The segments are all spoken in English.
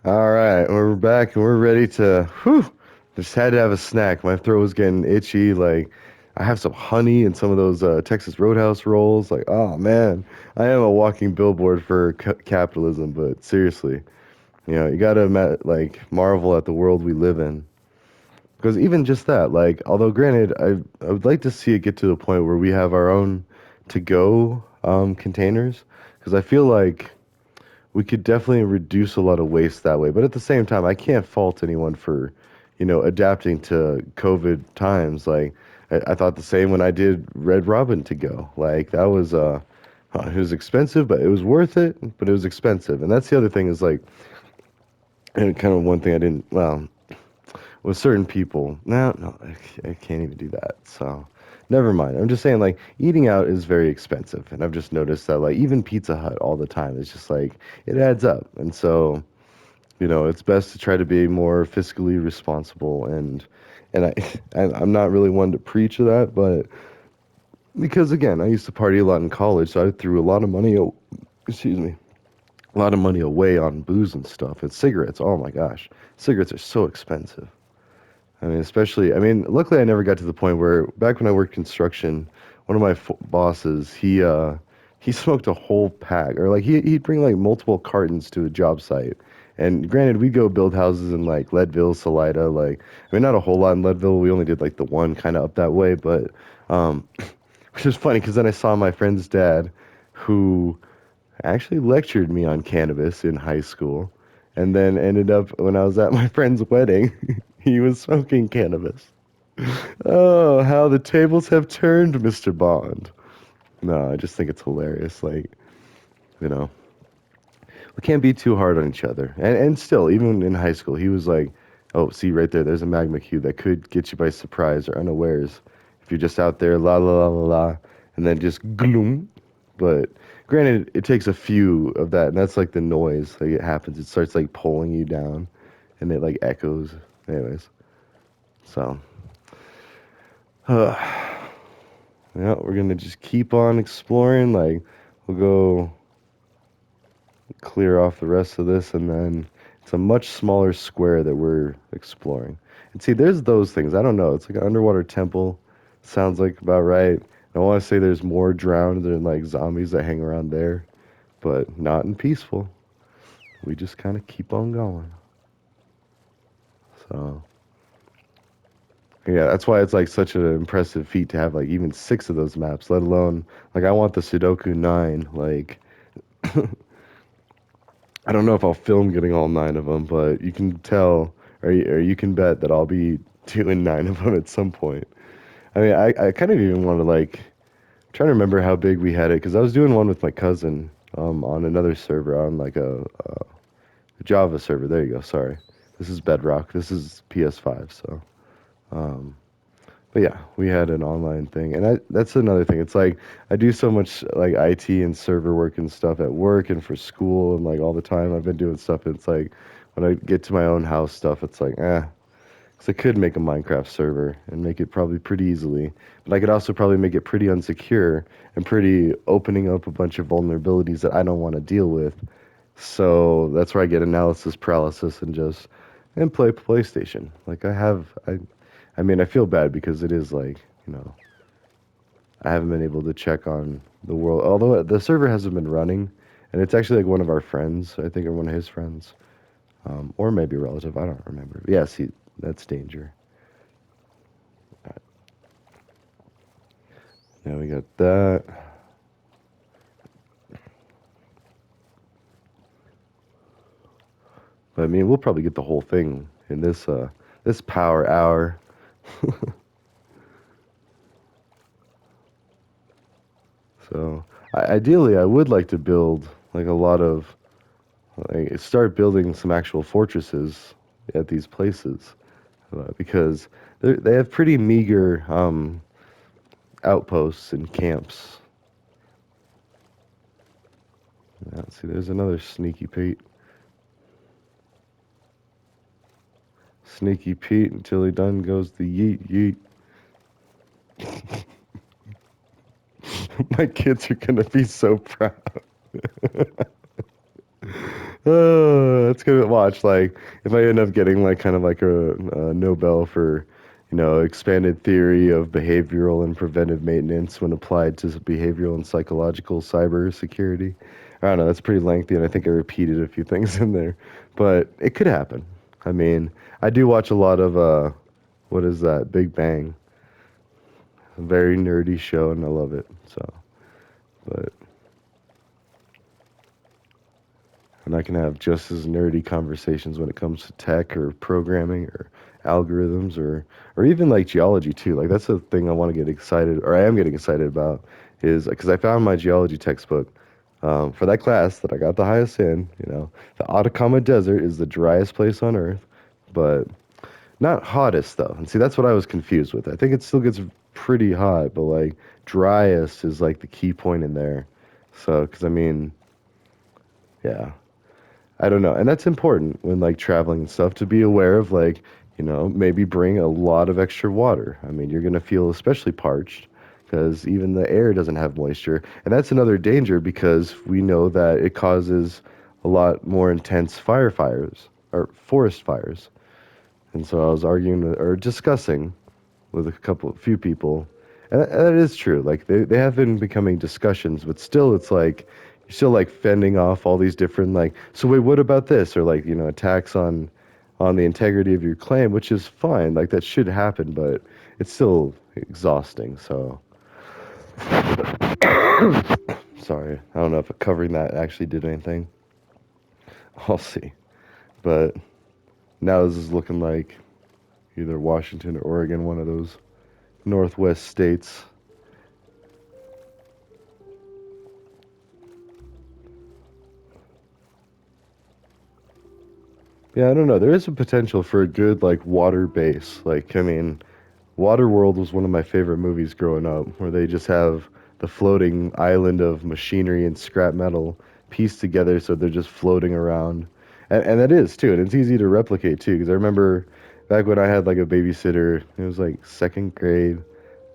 All right, we're back and we're ready to. Whew, just had to have a snack. My throat was getting itchy. Like, I have some honey and some of those Texas Roadhouse rolls. Like, oh man, I am a walking billboard for capitalism. But seriously, you gotta like marvel at the world we live in. Because even just that, like, although granted, I would like to see it get to the point where we have our own to-go containers. Because I feel like we could definitely reduce a lot of waste that way. But at the same time, I can't fault anyone for, adapting to COVID times. Like I thought the same when I did Red Robin to go. Like that was it was expensive, but it was worth it. But it was expensive, and that's the other thing is like, and kind of one thing I didn't well with certain people. No, I can't even do that. So. Never mind. I'm just saying, like, eating out is very expensive. And I've just noticed that, like, even Pizza Hut all the time is just like, it adds up. And so, it's best to try to be more fiscally responsible. And I'm not really one to preach that, but because again, I used to party a lot in college, so I threw a lot of money, excuse me, a lot of money away on booze and stuff. And cigarettes, oh my gosh, cigarettes are so expensive. I mean, especially, I mean, luckily I never got to the point where back when I worked construction, one of my bosses, he smoked a whole pack, or like he'd bring like multiple cartons to a job site. And granted, we'd go build houses in like Leadville, Salida, like I mean, not a whole lot in Leadville. We only did like the one kind of up that way, but um, which is funny because then I saw my friend's dad, who actually lectured me on cannabis in high school, and then ended up when I was at my friend's wedding, he was smoking cannabis. Oh, how the tables have turned, Mr. Bond. No, I just think it's hilarious. Like, you know, we can't be too hard on each other. And still, even in high school, he was like, "Oh, see right there, there's a magma cube that could get you by surprise or unawares if you're just out there la la la la la, and then just gloom." But granted, it takes a few of that, and that's like the noise. Like it happens, it starts like pulling you down, and it like echoes. Anyways, so yeah, we're gonna just keep on exploring. Like we'll go clear off the rest of this, and then it's a much smaller square that we're exploring. And see, there's those things. I don't know. It's like an underwater temple. Sounds like about right. I want to say there's more drowned than like zombies that hang around there, but not in peaceful. We just kind of keep on going. So yeah, that's why it's like such an impressive feat to have like even six of those maps, let alone like I want the Sudoku nine. Like I don't know if I'll film getting all nine of them, but you can tell, or you can bet that I'll be doing nine of them at some point. I mean, I kind of even want to like trying to remember how big we had it because I was doing one with my cousin on another server on like a Java server. There you go. Sorry, this is Bedrock. This is PS5. So, um, but yeah, we had an online thing, and that's another thing. It's like I do so much like IT and server work and stuff at work and for school and like all the time. I've been doing stuff. It's like when I get to my own house stuff, it's like because I could make a Minecraft server and make it probably pretty easily, but I could also probably make it pretty unsecure and pretty opening up a bunch of vulnerabilities that I don't want to deal with. So that's where I get analysis paralysis and just and play PlayStation. Like I mean, I feel bad because it is like, I haven't been able to check on the world. Although the server hasn't been running, and it's actually like one of our friends, I think, or one of his friends, or maybe a relative. I don't remember. Yeah, see, that's danger. Yeah, we got that. But I mean, we'll probably get the whole thing in this power hour. So, ideally, I would like to build like a lot of like start building some actual fortresses at these places because they have pretty meager outposts and camps. Yeah, see, there's another sneaky Pete. Sneaky Pete until he done goes the yeet yeet. My kids are gonna be so proud. That's good to watch. Like, if I end up getting like kind of like a Nobel for, expanded theory of behavioral and preventive maintenance when applied to behavioral and psychological cyber security. I don't know. That's pretty lengthy, and I think I repeated a few things in there, but it could happen. I mean, I do watch a lot of what is that? Big Bang. A very nerdy show, and I love it. So, but and I can have just as nerdy conversations when it comes to tech or programming or algorithms or even like geology too. Like that's the thing I want to get excited or I am getting excited about is because I found my geology textbook for that class that I got the highest in. The Atacama Desert is the driest place on Earth, but not hottest though. And see, that's what I was confused with. I think it still gets pretty hot, but like driest is like the key point in there. So, because I mean, yeah. I don't know. And that's important when like traveling and stuff to be aware of like, maybe bring a lot of extra water. I mean, you're going to feel especially parched because even the air doesn't have moisture. And that's another danger because we know that it causes a lot more intense fires or forest fires. And so I was arguing or discussing with few people. And that is true. Like they have been becoming discussions, but still it's like you're still like fending off all these different like, so wait, what about this? Or like, attacks on the integrity of your claim, which is fine. Like that should happen, but it's still exhausting. So sorry. I don't know if covering that actually did anything. I'll see. But now this is looking like either Washington or Oregon, one of those Northwest states. Yeah, I don't know. There is a potential for a good like water base. Like, I mean, Waterworld was one of my favorite movies growing up, where they just have the floating island of machinery and scrap metal pieced together so they're just floating around. And that is too, and it's easy to replicate too, because I remember back when I had like a babysitter, it was like second grade.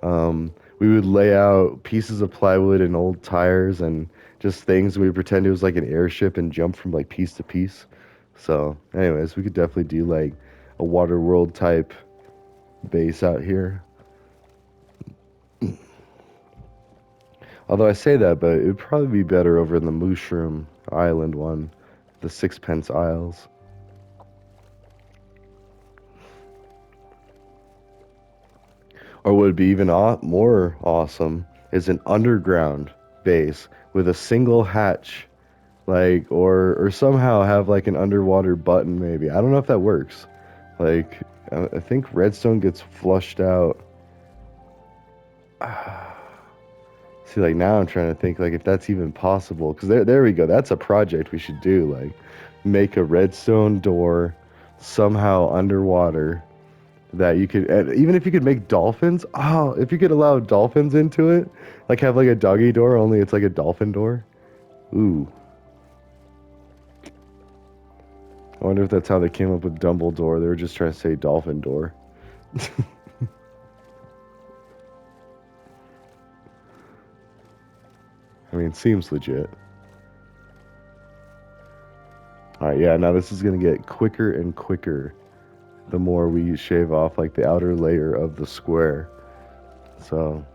We would lay out pieces of plywood and old tires and just things. We would pretend it was like an airship and jump from like piece to piece. So, anyways, we could definitely do like a water world type base out here. Although I say that, but it would probably be better over in the Mushroom Island one, the Sixpence Isles. Or what would be even more awesome is an underground base with a single hatch, like or somehow have like an underwater button maybe. I don't know if that works. Like I think redstone gets flushed out. See, like now I'm trying to think like if that's even possible. Because there we go. That's a project we should do. Like make a redstone door somehow underwater that you could, and even if you could make dolphins. Oh, if you could allow dolphins into it, like have like a doggy door, only it's like a dolphin door. Ooh, I wonder if that's how they came up with Dumbledore. They were just trying to say dolphin door. I mean, seems legit. All right, yeah. Now this is gonna get quicker and quicker the more we shave off like the outer layer of the square. So,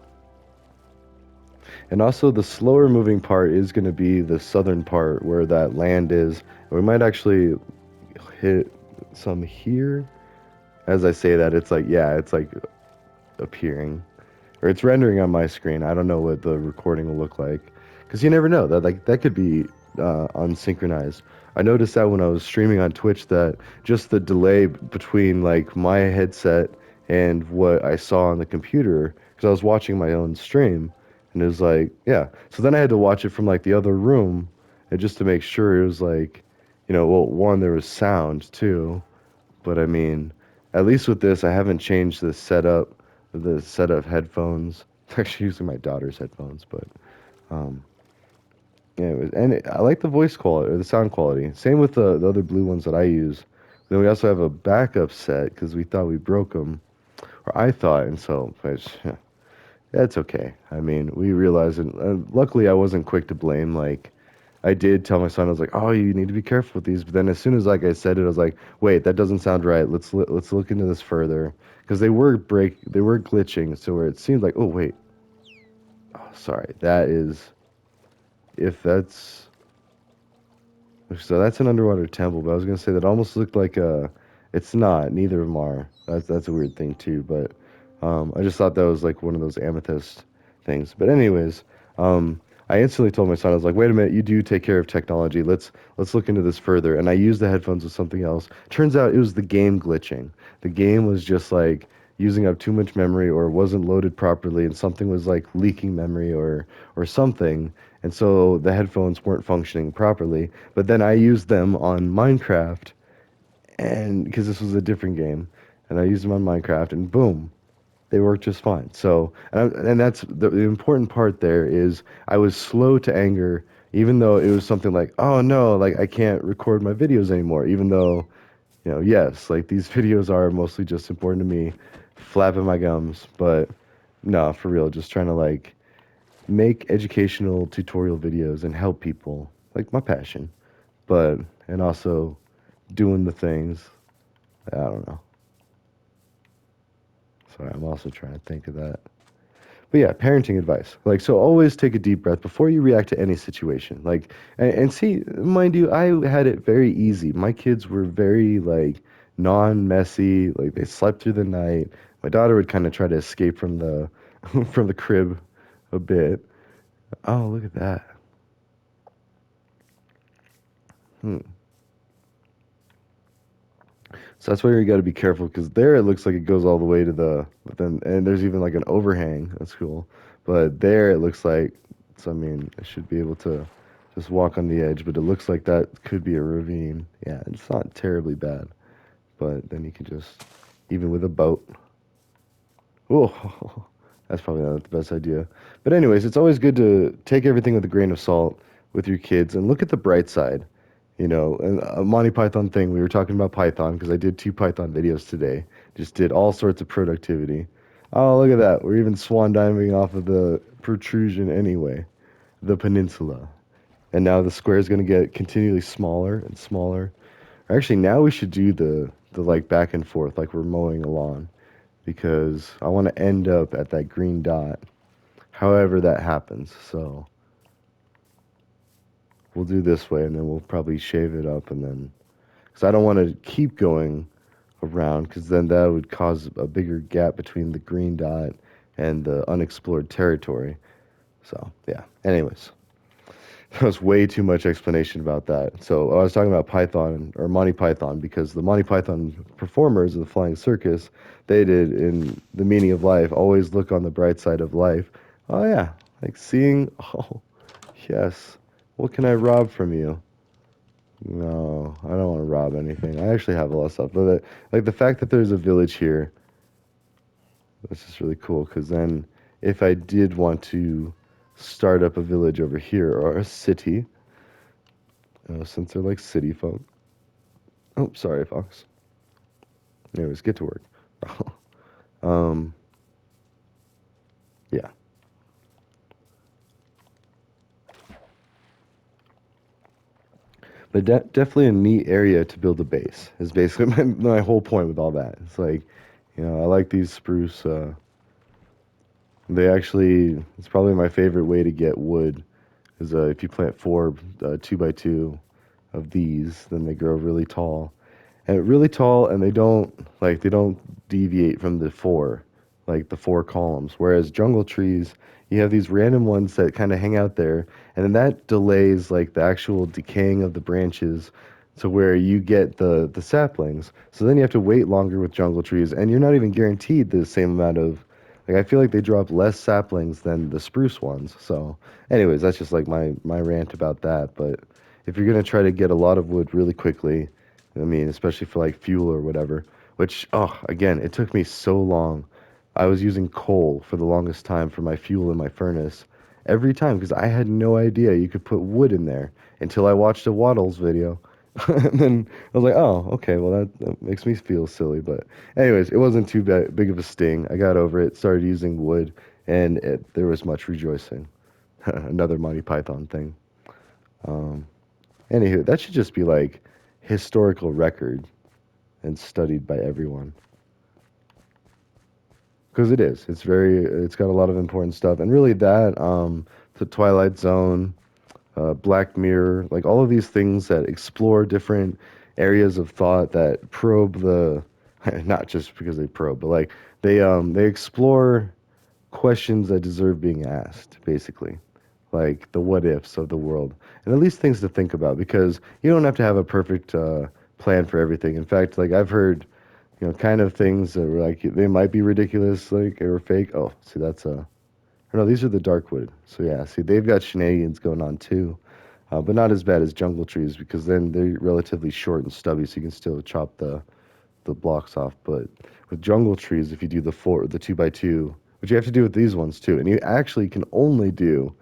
and also the slower moving part is going to be the southern part where that land is. We might actually hit some here. As I say that, it's like, yeah, it's like appearing or it's rendering on my screen. I don't know what the recording will look like because you never know that like that could be unsynchronized. I noticed that when I was streaming on Twitch that just the delay between like my headset and what I saw on the computer because I was watching my own stream and it was like yeah. So then I had to watch it from like the other room and just to make sure it was like well one there was sound too but I mean, at least with this, I haven't changed the set of headphones. I'm actually using my daughter's headphones, but um, yeah, I like the voice quality or the sound quality. Same with the other blue ones that I use. Then we also have a backup set because we thought we broke them, or I thought, and so but, yeah, it's okay. I mean, we realized, and luckily I wasn't quick to blame like I did tell my son, I was like, "Oh, you need to be careful with these." But then as soon as like I said it, I was like, "Wait, that doesn't sound right. Let's look into this further." Because they were glitching, so where it seemed like, "Oh, wait. Oh, sorry. That is if that's so that's an underwater temple." But I was gonna say that almost looked like a. It's not. Neither of them are. That's a weird thing too. But I just thought that was like one of those amethyst things. But anyways, um, I instantly told my son, I was like, "Wait a minute, you do take care of technology. Let's look into this further." And I used the headphones with something else. Turns out it was the game glitching. The game was just like using up too much memory or wasn't loaded properly, and something was like leaking memory or something. And so the headphones weren't functioning properly. But then I used them on Minecraft, and because this was a different game, and I used them on Minecraft, and boom, they work just fine. So, and that's the important part there is I was slow to anger, even though it was something like, oh no, like I can't record my videos anymore, even though, yes, like these videos are mostly just important to me, flapping my gums, but no, for real, just trying to like make educational tutorial videos and help people, like my passion, but, and also doing the things, I don't know. Sorry, I'm also trying to think of that. But yeah, parenting advice. Like, so always take a deep breath before you react to any situation. Like, and see, mind you, I had it very easy. My kids were very, like, non-messy. Like, they slept through the night. My daughter would kind of try to escape from the, from the crib a bit. Oh, look at that. Hmm. So that's why you got to be careful because there it looks like it goes all the way to the, but then, and there's even like an overhang. That's cool. But there it looks like, so I mean, I should be able to just walk on the edge, but it looks like that could be a ravine. Yeah, it's not terribly bad, but then you can just, even with a boat. Oh, that's probably not the best idea. But anyways, it's always good to take everything with a grain of salt with your kids and look at the bright side. And a Monty Python thing, we were talking about Python because I did 2 Python videos today. Just did all sorts of productivity. Oh, look at that. We're even swan diving off of the protrusion anyway, the peninsula. And now the square is going to get continually smaller and smaller. Actually, now we should do the like back and forth like we're mowing a lawn because I want to end up at that green dot, however that happens. So we'll do this way and then we'll probably shave it up and then, because I don't want to keep going around because then that would cause a bigger gap between the green dot and the unexplored territory. So yeah. Anyways, that was way too much explanation about that. So I was talking about Python or Monty Python because the Monty Python performers of the Flying Circus, they did in The Meaning of Life, always look on the bright side of life. Oh yeah, like seeing, oh yes, what can I rob from you? No, I don't want to rob anything. I actually have a lot of stuff, but like the fact that there's a village here, that's just really cool. Because then, if I did want to start up a village over here or a city, since they're like city folk. Oh, sorry, Fox. Anyways, get to work. um, yeah, but definitely a neat area to build a base. Is basically my whole point with all that. It's like, I like these spruce. They actually, it's probably my favorite way to get wood. Is if you plant four 2x2 of these, then they grow really tall, and really tall, and they don't deviate from the four, like the four columns. Whereas jungle trees, you have these random ones that kind of hang out there, and then that delays like the actual decaying of the branches to where you get the saplings. So then you have to wait longer with jungle trees, and you're not even guaranteed the same amount of. Like I feel like they drop less saplings than the spruce ones. So, anyways, that's just like my rant about that. But if you're gonna try to get a lot of wood really quickly, I mean, especially for like fuel or whatever, which, oh, again, it took me so long. I was using coal for the longest time for my fuel in my furnace every time because I had no idea you could put wood in there until I watched a Waddles video. And then I was like, oh, okay, well, that makes me feel silly. But, anyways, it wasn't too big of a sting. I got over it, started using wood, and there was much rejoicing. Another Monty Python thing. Um, Anywho, that should just be like historical record and studied by everyone because it is. It's got a lot of important stuff, and really that the Twilight Zone, Black Mirror, like all of these things that explore different areas of thought that probe the, not just because they probe, but like they explore questions that deserve being asked, basically, like the what ifs of the world, and at least things to think about because you don't have to have a perfect plan for everything. In fact, like I've heard, kind of things that were like they might be ridiculous, like or fake. Oh, see, that's no, these are the Darkwood. So yeah, see, they've got shenanigans going on too, but not as bad as jungle trees because then they're relatively short and stubby, so you can still chop the blocks off. But with jungle trees, if you do the 2x2, which you have to do with these ones too, and you actually can only do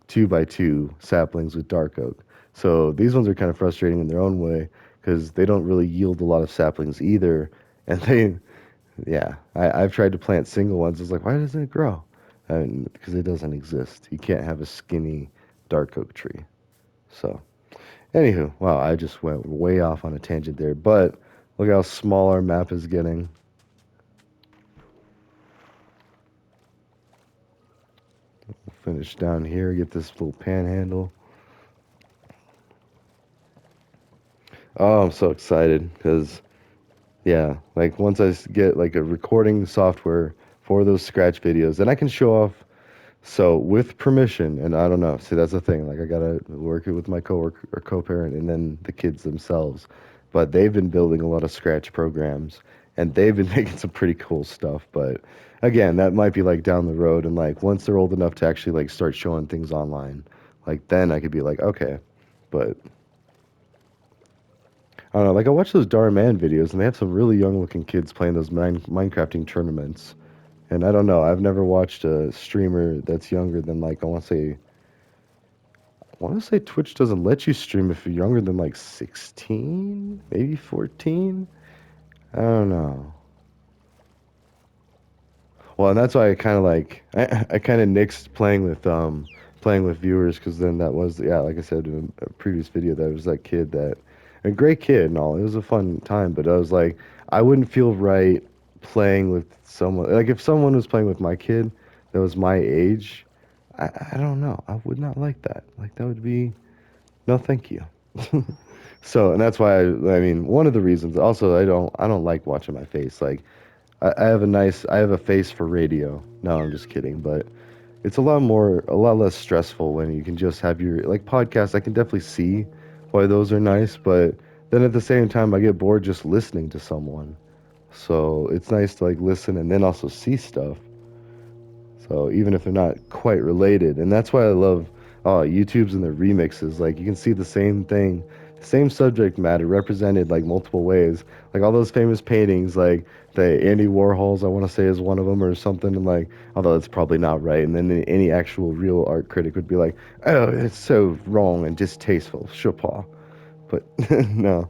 2x2 saplings with dark oak. So these ones are kind of frustrating in their own way because they don't really yield a lot of saplings either, and yeah, I've tried to plant single ones. It's like, why doesn't it grow? And because it doesn't exist. You can't have a skinny dark oak tree. So, anywho, wow, I just went way off on a tangent there. But look how small our map is getting. Finish down here, get this little panhandle. Oh, I'm so excited because, yeah, like once get like a recording software for those scratch videos, then I can show off. So with permission, and I don't know. See, that's the thing. Like I gotta work it with my coworker or co-parent, and then the kids themselves. But they've been building a lot of Scratch programs, and they've been making some pretty cool stuff. But again, that might be like down the road, and like once they're old enough to actually like start showing things online, like then I could be like, okay. But I don't know. Like I watch those Dhar Mann videos, and they have some really young-looking kids playing those Minecrafting tournaments. And I don't know. I've never watched a streamer that's younger than like I want to say Twitch doesn't let you stream if you're younger than like 16, maybe 14. I don't know. Well, and that's why I kind of like I kind of nixed playing with viewers because then that was yeah, like I said in a previous video, that was that kid that a great kid and all. It was a fun time, but I was like I wouldn't feel right playing with someone like if someone was playing with my kid that was my age. I don't know. I would not like that. Like that would be no, thank you. So, and that's why I mean, one of the reasons. Also, I don't like watching my face. Like, I have a face for radio. No, I'm just kidding. But it's a lot less stressful when you can just have your like podcasts. I can definitely see why those are nice, but then at the same time, I get bored just listening to someone. So it's nice to like listen and then also see stuff. So even if they're not quite related, and that's why I love YouTube's and the remixes. Like you can see the same thing, same subject matter represented like multiple ways. Like all those famous paintings, like the Andy Warhol's, I want to say is one of them or something. And like, although it's probably not right. And then any actual real art critic would be like, "Oh, it's so wrong and distasteful, Chopin." But no.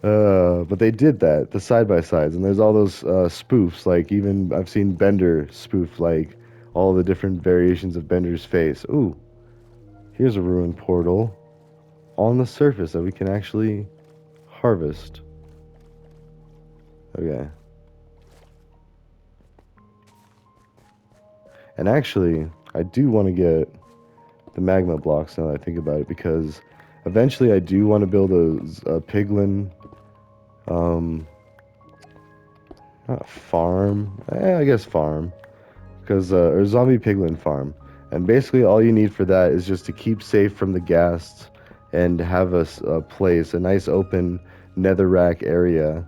But they did that, the side by sides, and there's all those spoofs. Like even I've seen Bender spoof like all the different variations of Bender's face. Ooh, here's a ruined portal on the surface that we can actually harvest. Okay, and actually, I do want to get the magma blocks now that I think about it because eventually I do want to build a piglin, um, not farm. I guess farm because or zombie piglin farm, and basically all you need for that is just to keep safe from the ghasts and have a place, a nice open netherrack area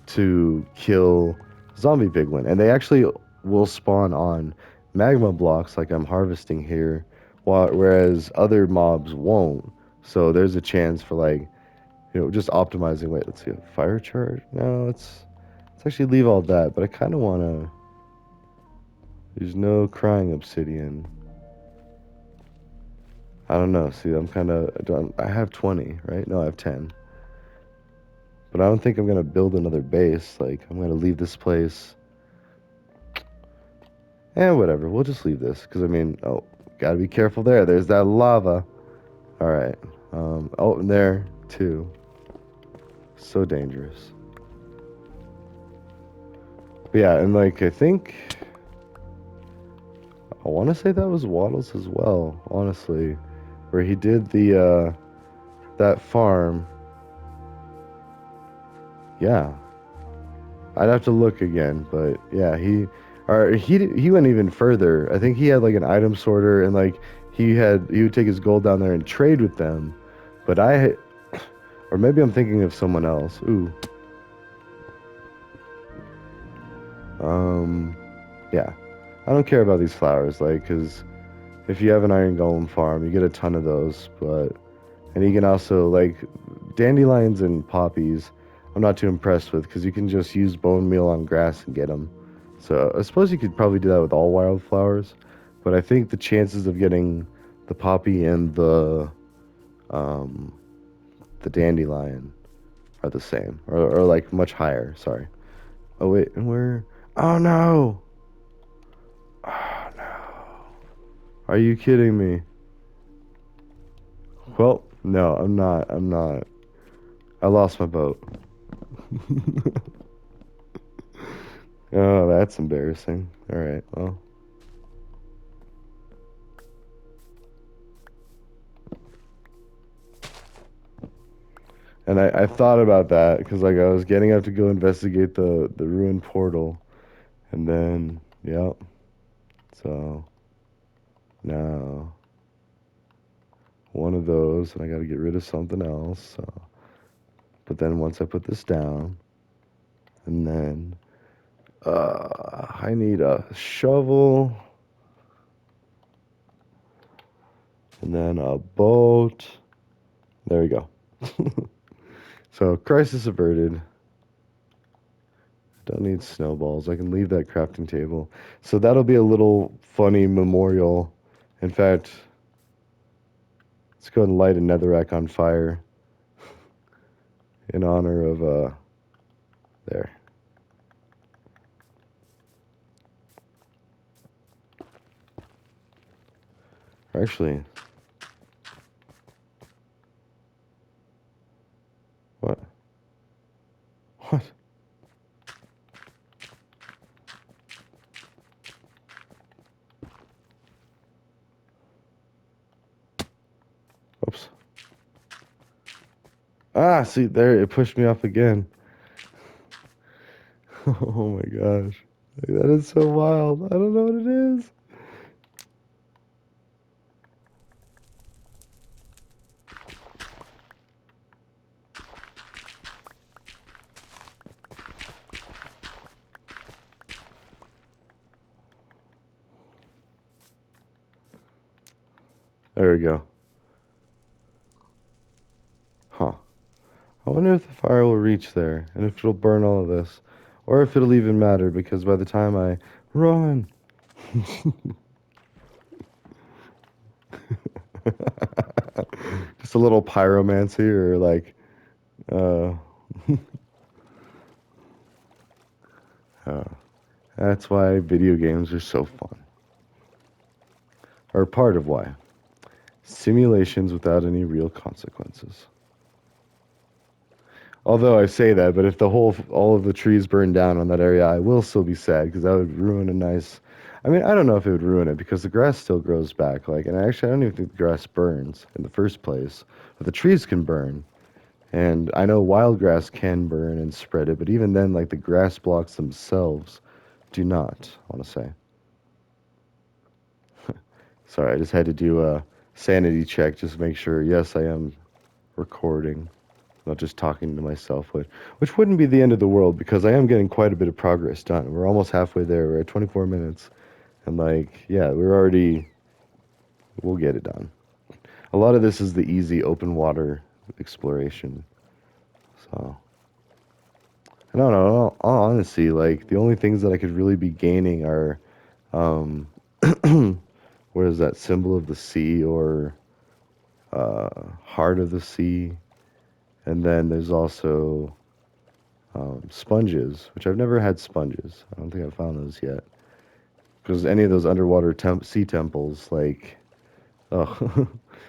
to kill zombie piglin, and they actually will spawn on magma blocks like I'm harvesting here, whereas other mobs won't. So there's a chance for like just optimizing. Wait, let's see, a fire charge. No, let's actually leave all that, but I kind of want to. There's no crying obsidian. I don't know. See, I'm kind of done. I have 20, right? No, I have 10. But I don't think I'm going to build another base. Like, I'm going to leave this place. And whatever. We'll just leave this. Because, I mean, oh, gotta be careful there. There's that lava. All right. Oh, and there too. So dangerous. But yeah, and like I think I want to say that was Waddles as well. Honestly, where he did the that farm. Yeah, I'd have to look again, but yeah, he went even further. I think he had like an item sorter and like he would take his gold down there and trade with them. But or maybe I'm thinking of someone else. Ooh, um, yeah, I don't care about these flowers, like, cause if you have an iron golem farm, you get a ton of those. But and you can also like dandelions and poppies. I'm not too impressed with because you can just use bone meal on grass and get them. So I suppose you could probably do that with all wildflowers, but I think the chances of getting the poppy and um, the dandelion are the same, or like much higher. Sorry. Oh wait, and where? Oh no! Oh no! Are you kidding me? Well, no, I'm not. I'm not. I lost my boat. Oh, that's embarrassing. All right, well. And I thought about that because like I was getting up to go investigate the ruined portal, and then yep. So now one of those, and I got to get rid of something else. So, but then once I put this down, and then I need a shovel, and then a boat. There we go. So crisis averted. Don't need snowballs. I can leave that crafting table. So that'll be a little funny memorial. In fact, let's go and light a netherrack on fire in honor of there. Actually, what? What? Oops. Ah, see there, it pushed me off again. Oh my gosh. That is so wild. I don't know what it is. There we go. Huh. I wonder if the fire will reach there and if it'll burn all of this. Or if it'll even matter because by the time I run. Just a little pyromancy or like uh, uh that's why video games are so fun. Or part of why. Simulations without any real consequences. Although I say that, but if all of the trees burn down on that area, I will still be sad because that would ruin a nice. I mean, I don't know if it would ruin it because the grass still grows back. Like, and actually, I don't even think the grass burns in the first place, but the trees can burn. And I know wild grass can burn and spread it, but even then, like the grass blocks themselves do not. I want to say. Sorry, I just had to do a sanity check just to make sure. Yes, I am recording. Not just talking to myself, which wouldn't be the end of the world because I am getting quite a bit of progress done. We're almost halfway there. We're at 24 minutes, and like, yeah, we'll get it done. A lot of this is the easy open water exploration. So, I don't know. All honesty, like the only things that I could really be gaining are, um, what is that symbol of the sea or heart of the sea, and then there's also sponges, which I've never had sponges. I don't think I've found those yet. Because any of those underwater sea temples, like, oh,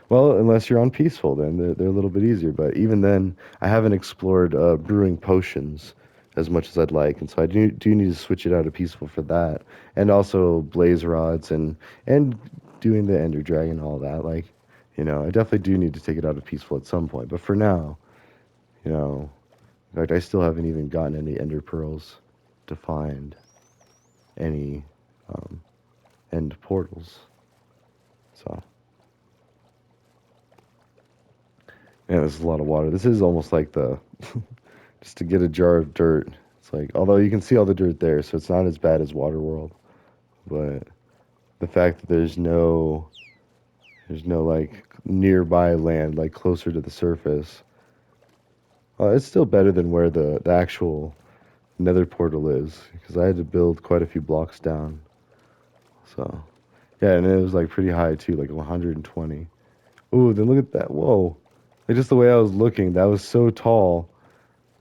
Well, unless you're on peaceful, then they're a little bit easier. But even then, I haven't explored brewing potions as much as I'd like, and so I do need to switch it out of peaceful for that, and also blaze rods and doing the ender dragon, all that. Like, I definitely do need to take it out of peaceful at some point. But for now, you know, in fact, I still haven't even gotten any ender pearls to find any um, end portals. So. Yeah, there's a lot of water. This is almost like the just to get a jar of dirt. It's like although you can see all the dirt there, so it's not as bad as Waterworld. But the fact that there's no like nearby land like closer to the surface, it's still better than where the actual Nether portal is because I had to build quite a few blocks down. So yeah, and it was like pretty high too, like 120. Ooh, then look at that! Whoa, like just the way I was looking, that was so tall.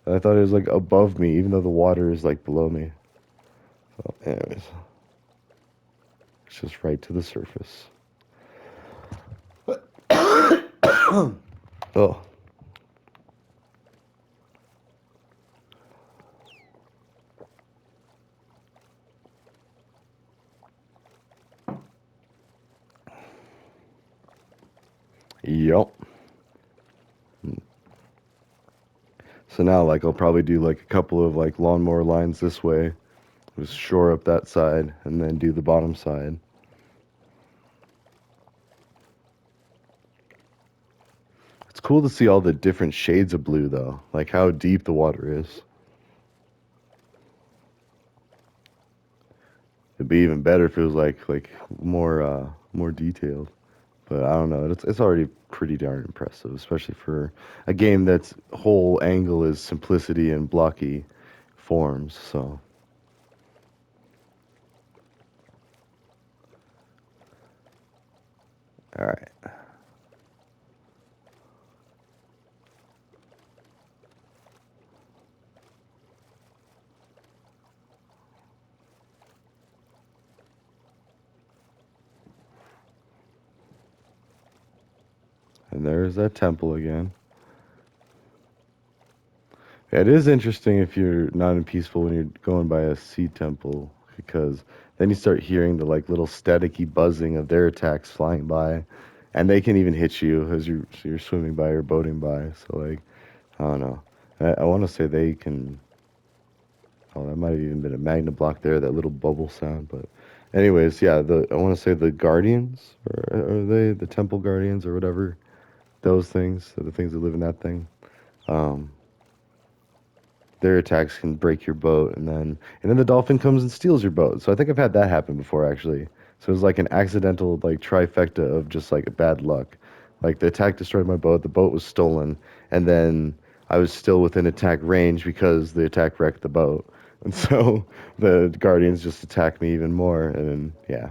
I thought it was like above me, even though the water is like below me. So, anyways, it's just right to the surface. Oh, yep. So now, like, I'll probably do like a couple of like lawnmower lines this way, just shore up that side, and then do the bottom side. It's cool to see all the different shades of blue, though, like how deep the water is. It'd be even better if it was like more detailed. But I don't know. It's already pretty darn impressive, especially for a game that's whole angle is simplicity and blocky forms. So, all right. And there's that temple again. Yeah, it is interesting if you're not in peaceful when you're going by a sea temple because then you start hearing the like little staticky buzzing of their attacks flying by, and they can even hit you as you're swimming by or boating by. So like I don't know. I want to say they can. Oh, that might have even been a magna block there. That little bubble sound, but. Anyways, yeah, I want to say the guardians, or are they the temple guardians or whatever? Those things, are the things that live in that thing. Um, their attacks can break your boat, and then the dolphin comes and steals your boat. So I think I've had that happen before actually. So it was like an accidental like trifecta of just like bad luck. Like the attack destroyed my boat, the boat was stolen, and then I was still within attack range because the attack wrecked the boat. And so the guardians just attacked me even more, and then yeah.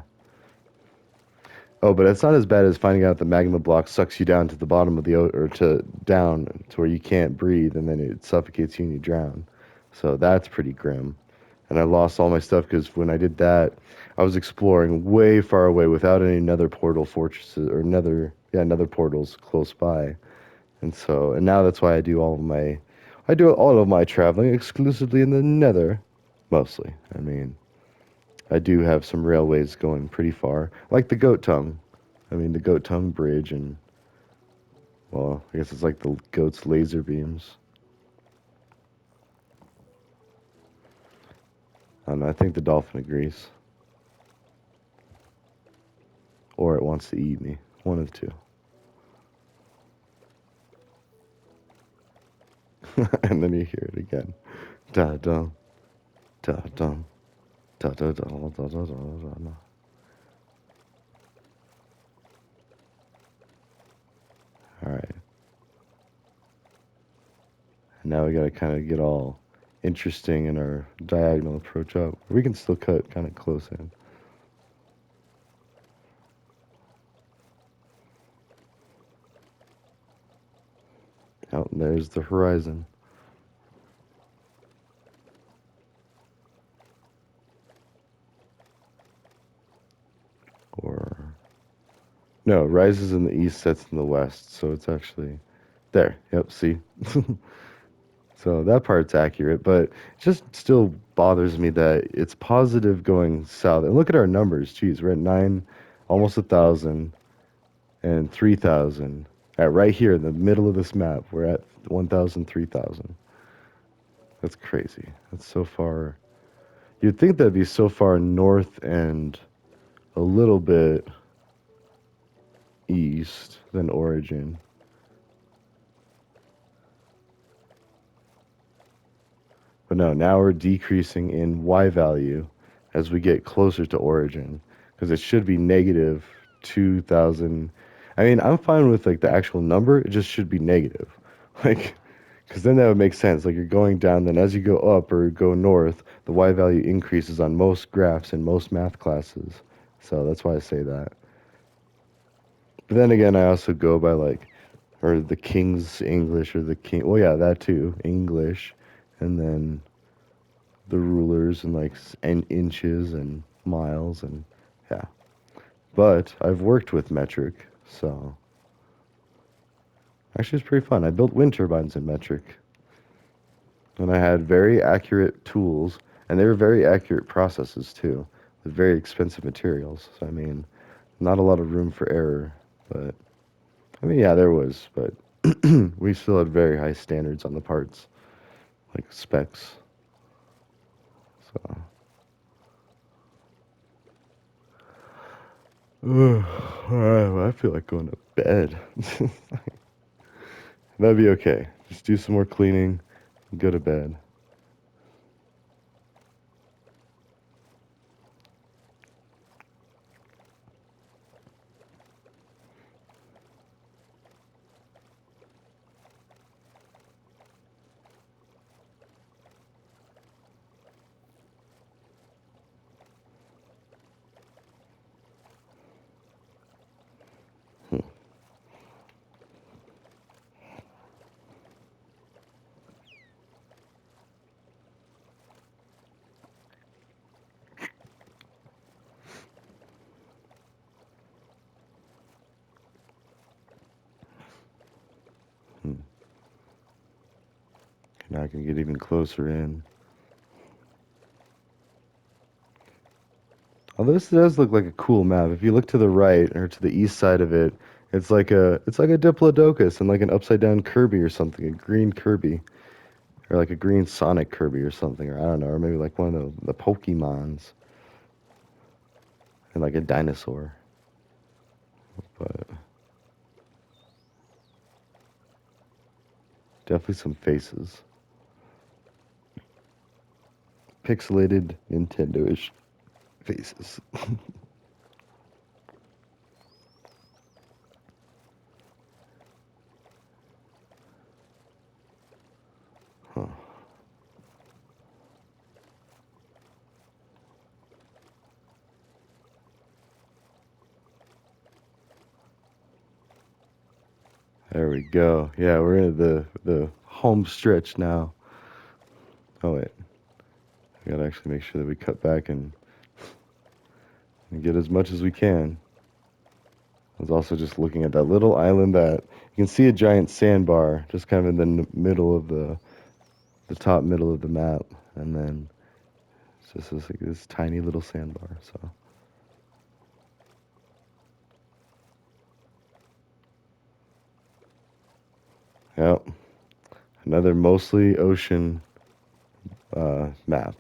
Oh, but it's not as bad as finding out the magma block sucks you down to the bottom of the or to down to where you can't breathe, and then it suffocates you and you drown. So that's pretty grim. And I lost all my stuff because when I did that, I was exploring way far away without any nether portal fortresses or nether portals close by. And now that's why I do all of my traveling exclusively in the nether, mostly. I mean, I do have some railways going pretty far, like the Goat Tongue. I mean, the Goat Tongue Bridge, and well, I guess it's like the goat's laser beams. I don't know. I think the dolphin agrees, or it wants to eat me. One of the two. And then you hear it again. Da dum, da dum, da da da da da da da da. All right. And now we gotta kind of get all interesting in our diagonal approach up. We can still cut kind of close in. Out and there's the horizon. Or No, rises in the east, sets in the west. So it's actually there. Yep, see? So that part's accurate, but it just still bothers me that it's positive going south. And look at our numbers. Geez, we're at nine, almost 1,000, and 3,000. At right here in the middle of this map, we're at 1,000, 3,000. That's crazy. That's so far. You'd think that'd be so far north and a little bit east than origin. But no, now we're decreasing in Y value as we get closer to origin because it should be negative 2,000. I mean, I'm fine with like the actual number. It just should be negative. Like, because then that would make sense. Like you're going down, then as you go up or go north, the Y value increases on most graphs in most math classes. So that's why I say that. But then again, I also go by like, or the King's English or the King. Well, yeah, that too, English, and then the rulers and like and inches and miles and yeah. But I've worked with metric, so actually it's pretty fun. I built wind turbines in metric, and I had very accurate tools, and they were very accurate processes too, with very expensive materials. So I mean, not a lot of room for error, but I mean, yeah, there was, but we still had very high standards on the parts, like specs. So. All right, well, I feel like going to bed. That'd be okay. Just do some more cleaning, go to bed. Hmm. Hmm. Now I can get even closer in. Although this does look like a cool map. If you look to the right or to the east side of it, it's like a Diplodocus and like an upside down Kirby or something, a green Kirby. Or like a green Sonic Kirby or something, or I don't know, or maybe like one of the Pokemons and like a dinosaur. But definitely some faces. Pixelated Nintendo-ish faces. Huh. There we go. Yeah, we're in the home stretch now. Oh wait, we gotta actually make sure that we cut back and get as much as we can. I was also just looking at that little island that you can see a giant sandbar just kind of in the middle of the top middle of the map, and then it's just this tiny little sandbar. So, yep, another mostly ocean map.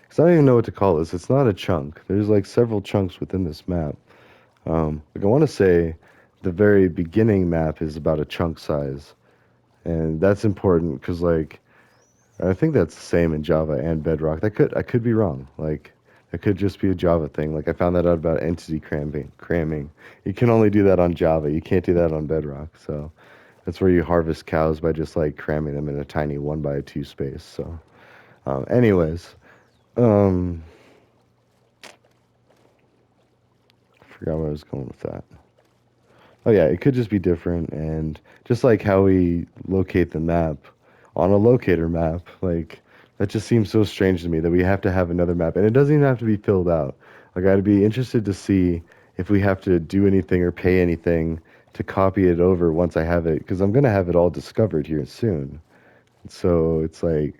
Because I don't even know what to call this. It's not a chunk. There's like several chunks within this map. Like I want to say the very beginning map is about a chunk size, and that's important because like I think that's the same in Java and Bedrock. I could be wrong. Like it could just be a Java thing. Like I found that out about entity cramming. Cramming. You can only do that on Java. You can't do that on Bedrock. So that's where you harvest cows by just like cramming them in a tiny 1 by 2 space. So, anyways, um, forgot where I was going with that. Oh yeah, it could just be different, and just like how we locate the map on a locator map, like that just seems so strange to me that we have to have another map, and it doesn't even have to be filled out. Like I'd be interested to see if we have to do anything or pay anything to copy it over once I have it, because I'm gonna have it all discovered here soon. So it's like,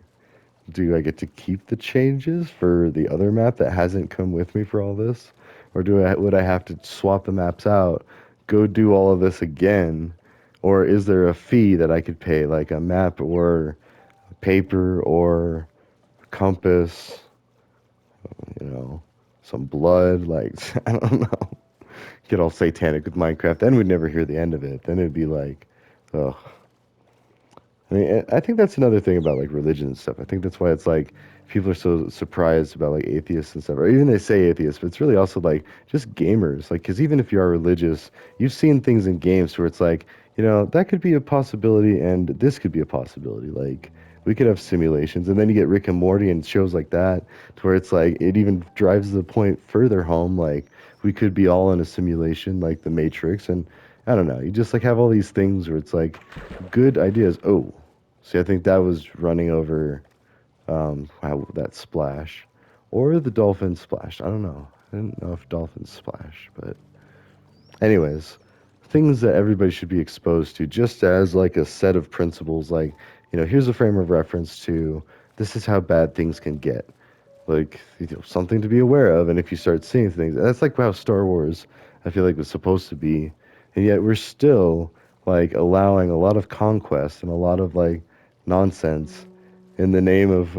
do I get to keep the changes for the other map that hasn't come with me for all this, or would I have to swap the maps out, go do all of this again, or is there a fee that I could pay, like a map or paper or compass, you know, some blood, like I don't know. Get all satanic with Minecraft, then we'd never hear the end of it. Then it'd be like, ugh. I mean, I think that's another thing about like religion and stuff. I think that's why it's like people are so surprised about like atheists and stuff, or even they say atheists, but it's really also like just gamers. Like, because even if you are religious, you've seen things in games where it's like, that could be a possibility, and this could be a possibility. Like, we could have simulations, and then you get Rick and Morty and shows like that, to where it's like it even drives the point further home. Like, we could be all in a simulation, like the Matrix, and I don't know. You just like have all these things where it's like good ideas. Oh, see, I think that was running over that splash, or the dolphin splash. I don't know. I didn't know if dolphins splash, but anyways, things that everybody should be exposed to, just as like a set of principles. Like, here's a frame of reference to this is how bad things can get. Like, something to be aware of, and if you start seeing things, and that's like how Star Wars, I feel like, was supposed to be, and yet we're still like allowing a lot of conquest and a lot of like nonsense in the name of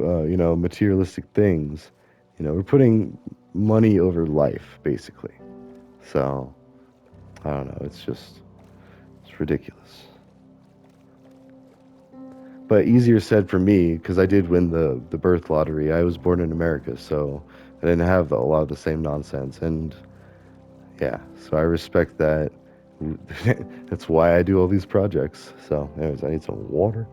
materialistic things. We're putting money over life, basically. So I don't know. It's ridiculous. But easier said for me, because I did win the birth lottery. I was born in America, so I didn't have a lot of the same nonsense. And yeah, so I respect that. That's why I do all these projects. So, anyways, I need some water.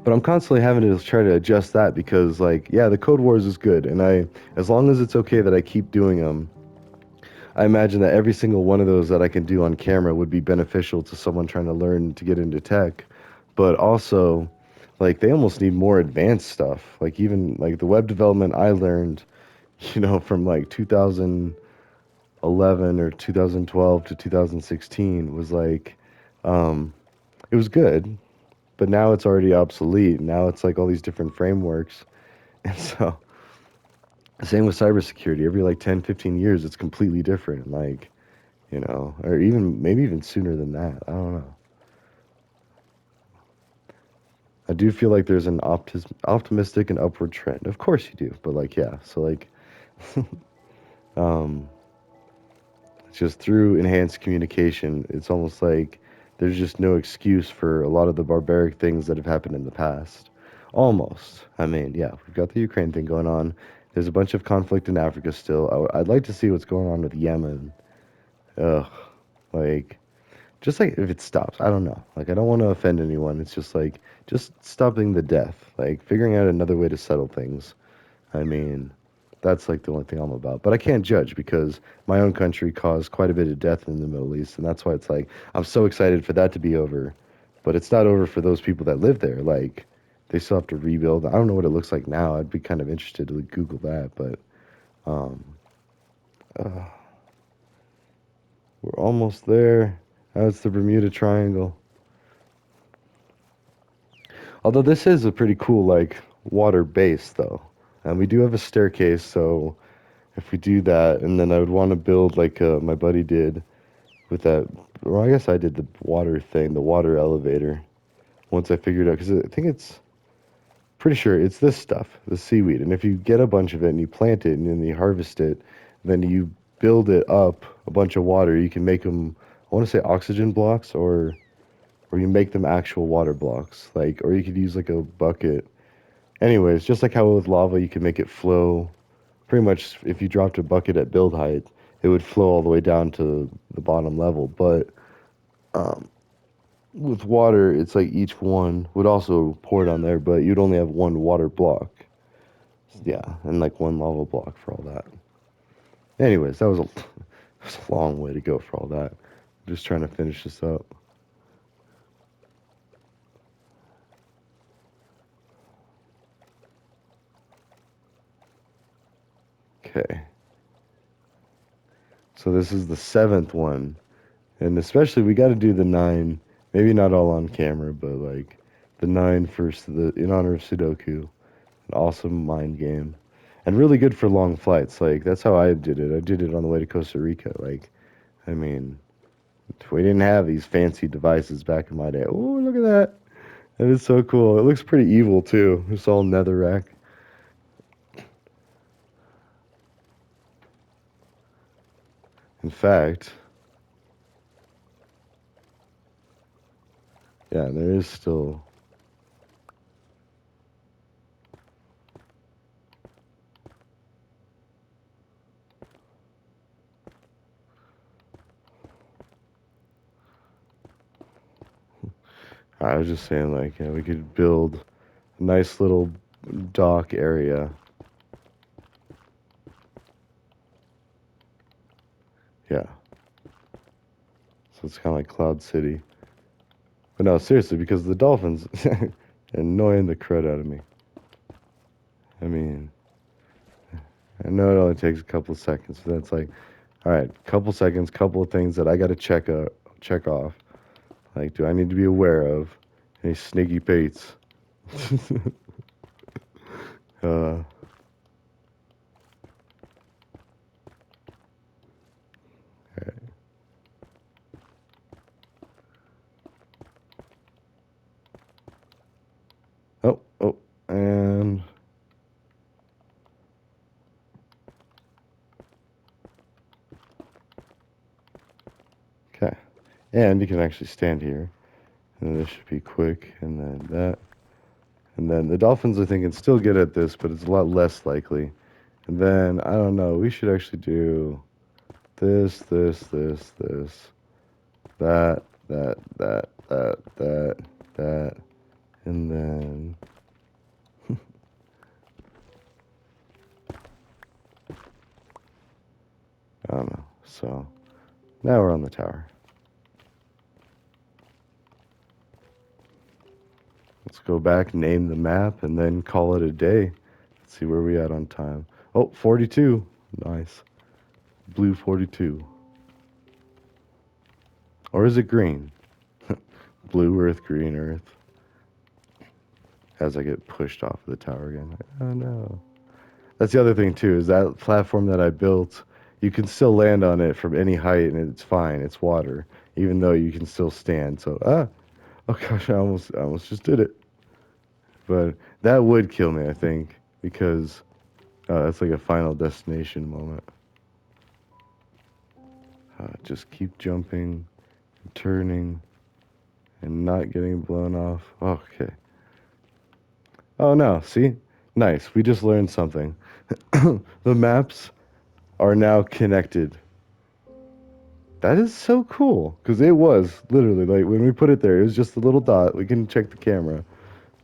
But I'm constantly having to try to adjust that because, like, yeah, the Code Wars is good, and as long as it's okay that I keep doing them, I imagine that every single one of those that I can do on camera would be beneficial to someone trying to learn to get into tech. But also, like, they almost need more advanced stuff. Like, even like the web development I learned, from like 2011 or 2012 to 2016 was like, um, it was good, but now it's already obsolete. Now it's like all these different frameworks. And so, same with cybersecurity. Every like 10, 15 years, it's completely different. Like, or even maybe even sooner than that. I don't know. I do feel like there's an optimistic and upward trend. Of course you do, but like yeah, so like um just through enhanced communication, it's almost like there's just no excuse for a lot of the barbaric things that have happened in the past. Almost. I mean, yeah, we've got the Ukraine thing going on. There's a bunch of conflict in Africa still. I'd like to see what's going on with Yemen. Ugh, like just like if it stops, I don't know. Like I don't want to offend anyone. It's just like just stopping the death, like figuring out another way to settle things. I mean, that's like the only thing I'm about. But I can't judge because my own country caused quite a bit of death in the Middle East, and that's why it's like I'm so excited for that to be over. But it's not over for those people that live there. Like they still have to rebuild. I don't know what it looks like now. I'd be kind of interested to like, Google that, but um, uh, we're almost there. That's the Bermuda Triangle. Although this is a pretty cool like water base though. And we do have a staircase, so if we do that, and then I would want to build like my buddy did with that. Well, I guess I did the water thing, the water elevator. Once I figured out, because I think it's pretty sure it's this stuff, the seaweed. And if you get a bunch of it and you plant it and then you harvest it, then you build it up a bunch of water. You can make them. I want to say oxygen blocks, or you make them actual water blocks, like, or you could use like a bucket. Anyways, just like how with lava, you can make it flow. Pretty much, if you dropped a bucket at build height, it would flow all the way down to the bottom level. But um, with water, it's like each one would also pour it on there, but you'd only have one water block. Yeah, and like one lava block for all that. Anyways, that was a long way to go for all that. Just trying to finish this up. Okay. So this is the seventh one. And especially, we got to do the nine. Maybe not all on camera, but like the nine first, the in honor of Sudoku. An awesome mind game, and really good for long flights. Like that's how I did it. I did it on the way to Costa Rica. Like, I mean, we didn't have these fancy devices back in my day. Oh, look at that! That is so cool. It looks pretty evil too. It's all netherrack. In fact, yeah, there is still. I was just saying, like, yeah, we could build a nice little dock area. Yeah, so it's kind of like Cloud City. But no, seriously, because the dolphins annoying the crud out of me. I mean, I know it only takes a couple of seconds, but that's like, all right, couple seconds, couple of things that I got to check off. Like, do I need to be aware of any sneaky Pates? uh, oh, and okay, and you can actually stand here, and this should be quick, and then that, and then the dolphins I think can still get at this, but it's a lot less likely. And then I don't know, we should actually do this, that, and then I don't know. So now we're on the tower. Let's go back, name the map, and then call it a day. Let's see where we at on time. Oh, 42. Nice. Blue 42. Or is it green? Blue Earth, green Earth. As I get pushed off of the tower again. Oh no. That's the other thing too, is that platform that I built, you can still land on it from any height and it's fine. It's water. Even though you can still stand. So oh gosh, I almost just did it. But that would kill me, I think, because that's like a final destination moment. Just keep jumping, turning, and not getting blown off. Okay. Oh no, see? Nice. We just learned something. The maps are now connected. That is so cool. Because it was literally like when we put it there, it was just a little dot. We can check the camera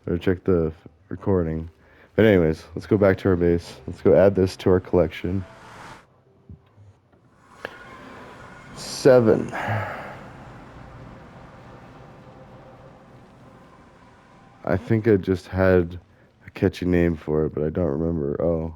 or check the recording. But, anyways, let's go back to our base. Let's go add this to our collection. 7. I think I just had a catchy name for it, but I don't remember. Oh.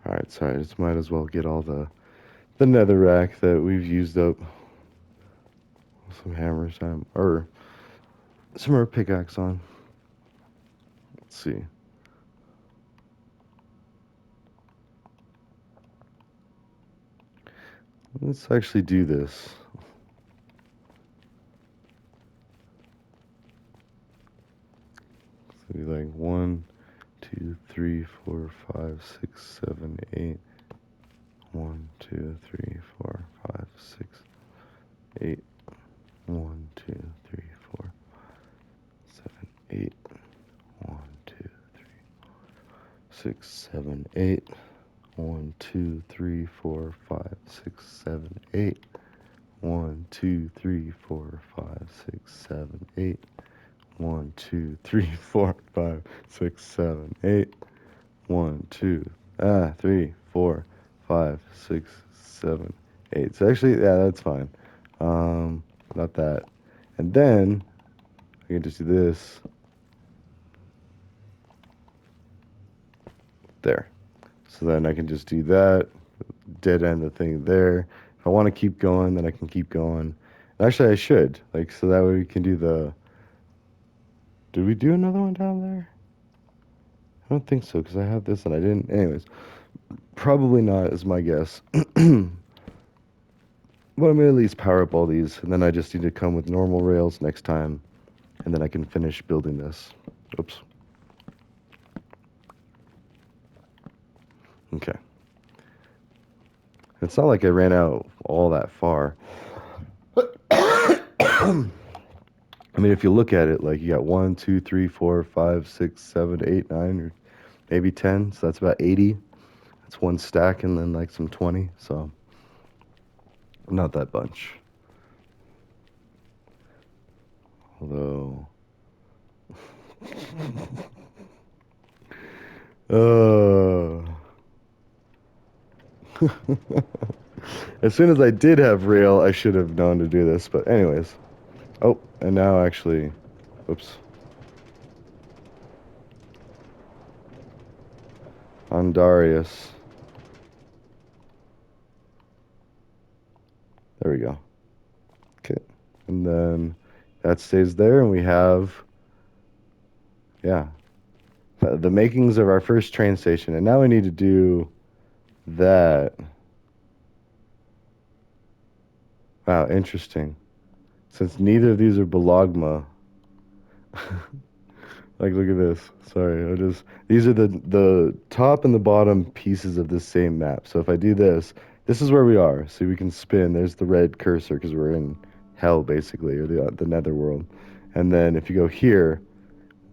Alright, sorry. I just might as well get all the netherrack that we've used up. Some hammers, or some more pickaxe on. Let's see. Let's actually do this. So be like 1, 2, 3, 4, 5, 6, 7, 8. 1, 2, 3, 4, 5, 6, 8. 1, 2, 3, 4, 7, 8. 1, 2, 3, 6, 7, 8. 1, 2, 3, 4, 5, 6, 7, 8. 1, 2, 3, 4, 5, 6, 7, 8. 1, 2, 3, 4, 5, 6, 7, 8. 1, 2, 3, 4, 5, 6, 7, 8. So actually, yeah, that's fine. Um, not that. And then I can just do this there. So then I can just do that, dead end the thing there. If I want to keep going, then I can keep going. Actually, I should. Like, so that way we can do the. Did we do another one down there? I don't think so, because I have this and I didn't. Anyways, probably not, is my guess. But I'm gonna at least power up all these, and then I just need to come with normal rails next time, and then I can finish building this. Oops. Okay. It's not like I ran out all that far. I mean, if you look at it, like you got 1, 2, 3, 4, 5, 6, 7, 8, 9, or maybe 10. So that's about 80. That's one stack, and then like some 20. So not that bunch. Although, uh, as soon as I did have rail, I should have known to do this. But anyways, oh, and now actually, oops, on Darius. There we go. Okay, and then that stays there, and we have, yeah, the makings of our first train station. And now we need to do that. Wow, interesting. Since neither of these are Bologna, like look at this. Sorry, I just these are the top and the bottom pieces of this same map. So if I do this, this is where we are. See, we can spin. There's the red cursor because we're in hell basically, or the netherworld. And then if you go here,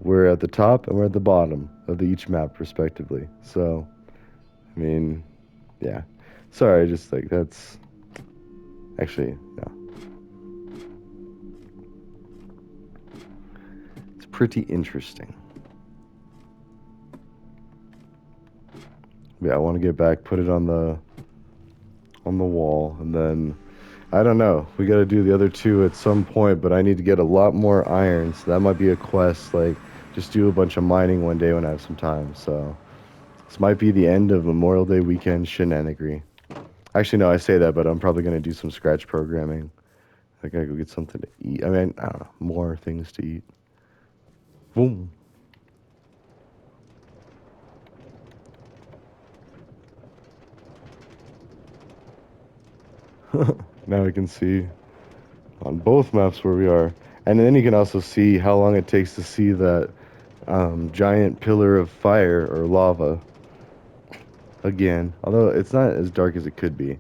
we're at the top and we're at the bottom of each map respectively. So, I mean, yeah. Sorry, I just like that's actually no. It's pretty interesting. Yeah, I want to get back, put it on the wall, and then I don't know. We got to do the other two at some point, but I need to get a lot more iron, so that might be a quest. Like, just do a bunch of mining one day when I have some time. So this might be the end of Memorial Day weekend shenanigery. Actually, no, I say that, but I'm probably gonna do some scratch programming. I gotta go get something to eat. I mean, I don't know, more things to eat. Boom. Now we can see on both maps where we are. And then you can also see how long it takes to see that giant pillar of fire or lava again. Although it's not as dark as it could be. I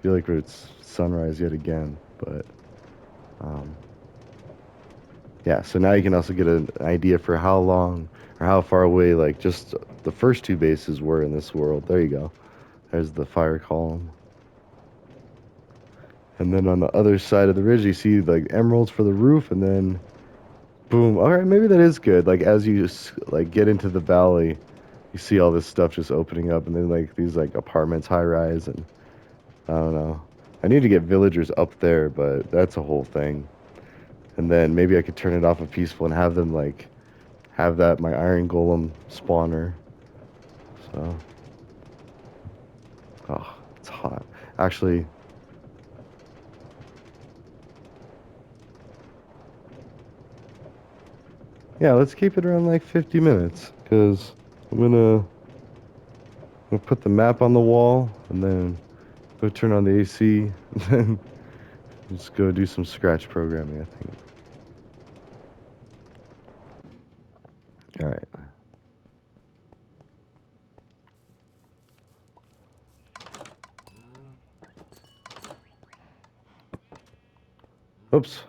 feel like it's sunrise yet again. But um, yeah, so now you can also get an idea for how long or how far away like just the first two bases were in this world. There you go. There's the fire column. And then on the other side of the ridge, you see like emeralds for the roof, and then boom. All right, maybe that is good. Like as you like get into the valley, you see all this stuff just opening up, and then like these like apartments, high rise, and I don't know. I need to get villagers up there, but that's a whole thing. And then maybe I could turn it off of peaceful and have them like have that my iron golem spawner. So, oh, it's hot. Actually, yeah, let's keep it around like 50 minutes, because I'm gonna put the map on the wall and then go turn on the AC and then just go do some scratch programming, I think. All right. Oops.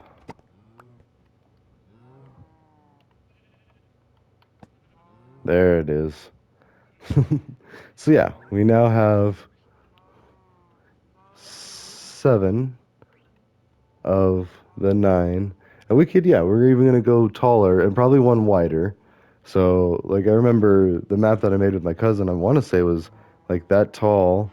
There it is. So yeah, we now have 7 of the 9. And we could, yeah, we're even gonna go taller and probably one wider. So like I remember the map that I made with my cousin, I want to say was like that tall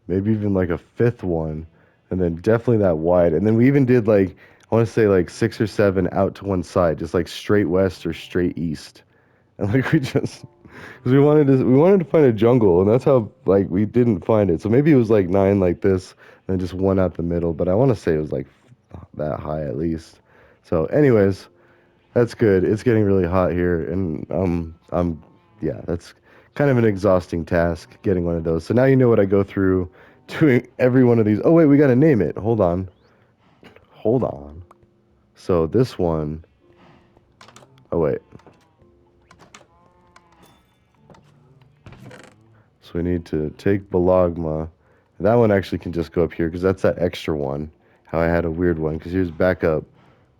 maybe even like a fifth one, and then definitely that wide. And then we even did like I want to say like six or seven out to one side, just like straight west or straight east. And like we just because we wanted to find a jungle, and that's how like we didn't find it. So maybe it was like nine like this, and then just one out the middle. But I want to say it was like that high at least. So, anyways, that's good. It's getting really hot here, and yeah, that's kind of an exhausting task getting one of those. So now you know what I go through doing every one of these. Oh wait, we got to name it. Hold on. So this one, oh wait, so we need to take Balagma. That one actually can just go up here because that's that extra one. How I had a weird one because here's backup.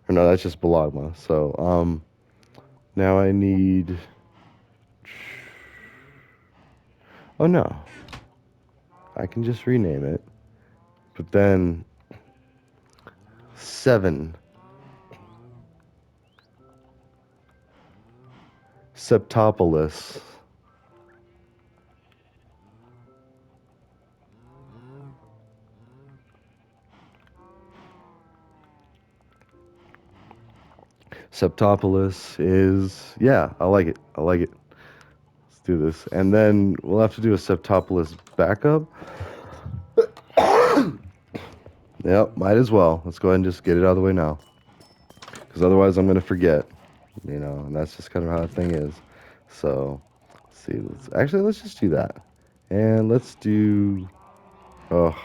Or no, that's just Balagma. So now I need. Oh no, I can just rename it. But then seven Septopolis. Septopolis is yeah, I like it. I like it. Let's do this, and then we'll have to do a Septopolis backup. Yep, might as well. Let's go ahead and just get it out of the way now, because otherwise I'm gonna forget. And that's just kind of how the thing is. So, let's see. Let's just do that, and let's do. Oh,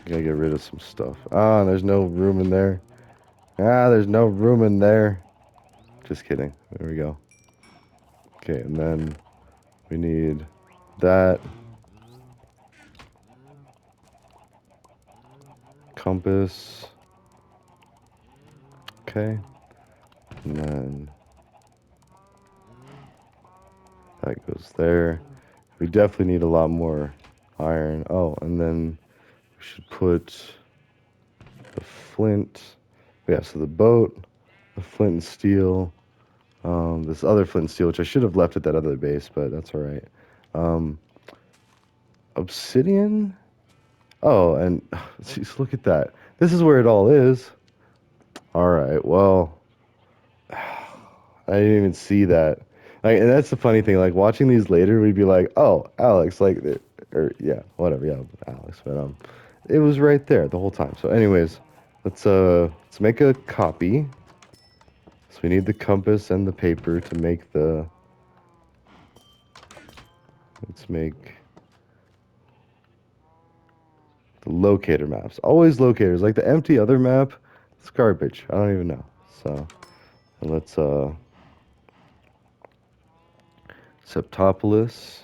I gotta get rid of some stuff. Ah, there's no room in there. Ah, there's no room in there. Just kidding. There we go. Okay, and then we need that compass. Okay, and then that goes there. We definitely need a lot more iron. Oh, and then we should put the flint. Yeah, so the boat, the flint and steel, this other flint and steel, which I should have left at that other base, but that's all right. Um, obsidian. Oh, and jeez, look at that. This is where it all is. All right. Well, I didn't even see that. Like, and that's the funny thing. Like watching these later, we'd be like, "Oh, Alex," like, or yeah, whatever, yeah, Alex. But it was right there the whole time. So, anyways, let's make a copy. So we need the compass and the paper to make the. Let's make the locator maps. Always locators. Like the empty other map, it's garbage. I don't even know. So, and let's Septopolis.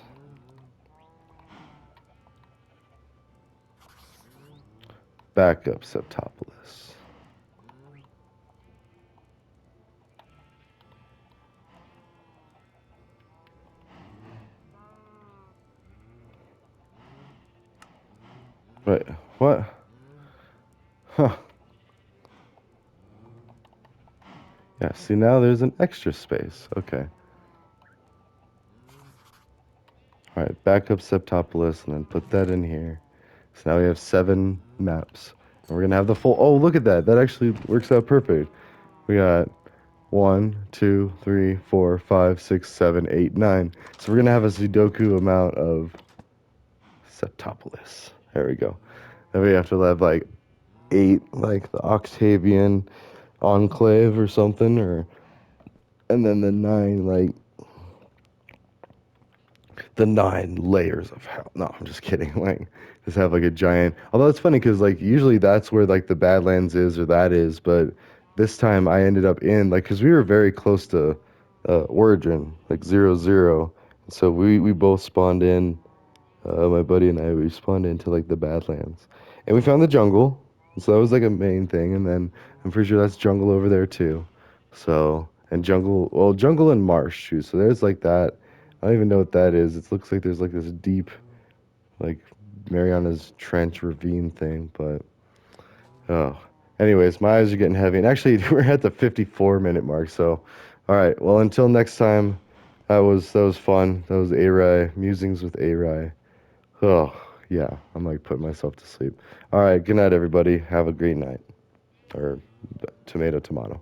Backup Septopolis. Wait, what? Huh. Yeah, see now there's an extra space. Okay. Alright, backup Septopolis and then put that in here. So now we have 7 maps. And we're gonna have the full oh look at that. That actually works out perfect. We got 1, 2, 3, 4, 5, 6, 7, 8, 9. So we're gonna have a Sudoku amount of Septopolis. There we go. Then we have to have like 8 like the Octavian enclave or something, or and then the 9 like the 9 layers of hell. No, I'm just kidding. Like just have like a giant. Although it's funny because like usually that's where like the Badlands is or that is, but this time I ended up in like because we were very close to Origin like 0, 0. So we both spawned in. My buddy and I we spawned into like the Badlands, and we found the jungle. So that was like a main thing, and then I'm pretty sure that's jungle over there too. So and jungle, well, jungle and marsh too. So there's like that. I don't even know what that is. It looks like there's like this deep, like Mariana's Trench ravine thing. But oh, anyways, my eyes are getting heavy, and actually we're at the 54-minute mark. So, all right. Well, until next time, that was fun. That was A-Rye Musings with A-Rye. Oh, yeah. I'm like putting myself to sleep. All right. Good night, everybody. Have a great night. Or tomato, tomato.